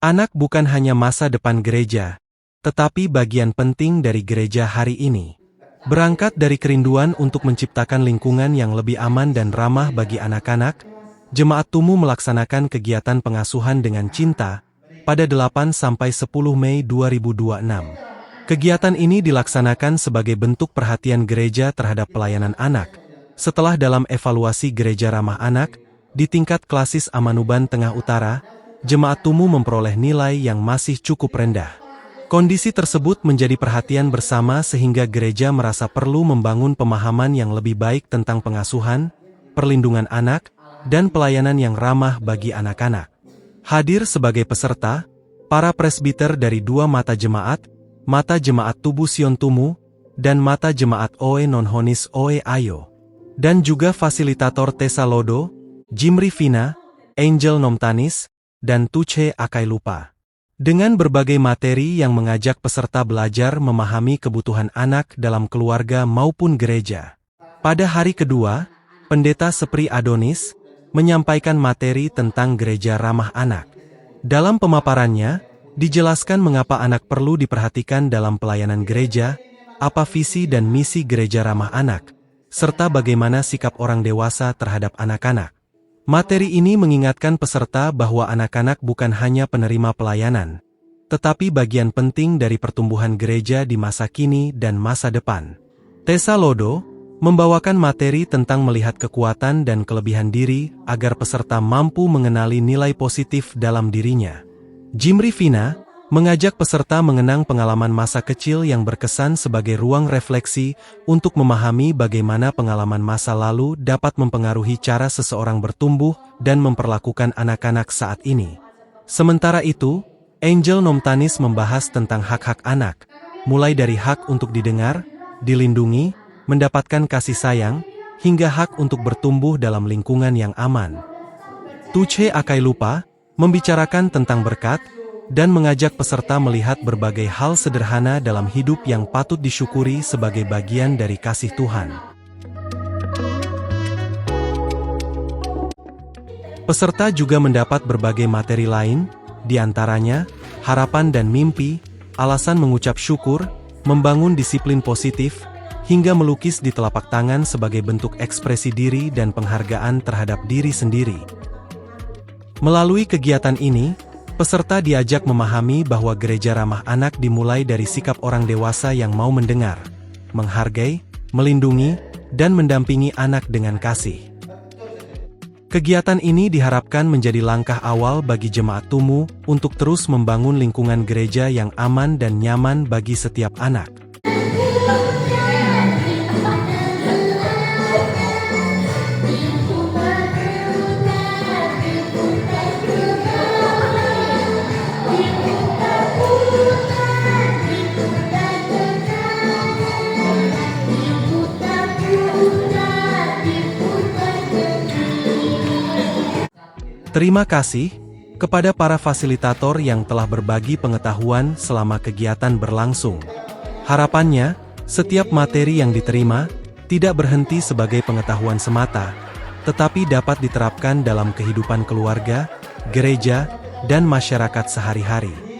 Anak bukan hanya masa depan gereja, tetapi bagian penting dari gereja hari ini. Berangkat dari kerinduan untuk menciptakan lingkungan yang lebih aman dan ramah bagi anak-anak, Jemaat Tumu melaksanakan kegiatan pengasuhan dengan cinta pada 8-10 Mei 2026. Kegiatan ini dilaksanakan sebagai bentuk perhatian gereja terhadap pelayanan anak, setelah dalam evaluasi gereja ramah anak, di tingkat klasis Amanuban Tengah Utara, Jemaat Tumu memperoleh nilai yang masih cukup rendah. Kondisi tersebut menjadi perhatian bersama sehingga gereja merasa perlu membangun pemahaman yang lebih baik tentang pengasuhan, perlindungan anak, dan pelayanan yang ramah bagi anak-anak. Hadir sebagai peserta, para presbiter dari dua Mata Jemaat Tubuh Sion Tumu, dan Mata Jemaat Oe Nonhonis Oe Ayo, dan juga fasilitator Tessa Lodo, Jimri Vina, Angel Nomtanis, dan Tuche Akailupa. Dengan berbagai materi yang mengajak peserta belajar memahami kebutuhan anak dalam keluarga maupun gereja. Pada hari kedua, Pendeta Sepri Adonis menyampaikan materi tentang gereja ramah anak. Dalam pemaparannya, dijelaskan mengapa anak perlu diperhatikan dalam pelayanan gereja, apa visi dan misi gereja ramah anak, serta bagaimana sikap orang dewasa terhadap anak-anak. Materi ini mengingatkan peserta bahwa anak-anak bukan hanya penerima pelayanan, tetapi bagian penting dari pertumbuhan gereja di masa kini dan masa depan. Tessa Lodo membawakan materi tentang melihat kekuatan dan kelebihan diri agar peserta mampu mengenali nilai positif dalam dirinya. Jimri Vina mengajak peserta mengenang pengalaman masa kecil yang berkesan sebagai ruang refleksi untuk memahami bagaimana pengalaman masa lalu dapat mempengaruhi cara seseorang bertumbuh dan memperlakukan anak-anak saat ini. Sementara itu, Angel Nomtanis membahas tentang hak-hak anak, mulai dari hak untuk didengar, dilindungi, mendapatkan kasih sayang, hingga hak untuk bertumbuh dalam lingkungan yang aman. Tuche Akailupa membicarakan tentang berkat, dan mengajak peserta melihat berbagai hal sederhana dalam hidup yang patut disyukuri sebagai bagian dari kasih Tuhan. Peserta juga mendapat berbagai materi lain, di antaranya, harapan dan mimpi, alasan mengucap syukur, membangun disiplin positif, hingga melukis di telapak tangan sebagai bentuk ekspresi diri dan penghargaan terhadap diri sendiri. Melalui kegiatan ini, peserta diajak memahami bahwa gereja ramah anak dimulai dari sikap orang dewasa yang mau mendengar, menghargai, melindungi, dan mendampingi anak dengan kasih. Kegiatan ini diharapkan menjadi langkah awal bagi Jemaat Tumu untuk terus membangun lingkungan gereja yang aman dan nyaman bagi setiap anak. Terima kasih kepada para fasilitator yang telah berbagi pengetahuan selama kegiatan berlangsung. Harapannya, setiap materi yang diterima tidak berhenti sebagai pengetahuan semata, tetapi dapat diterapkan dalam kehidupan keluarga, gereja, dan masyarakat sehari-hari.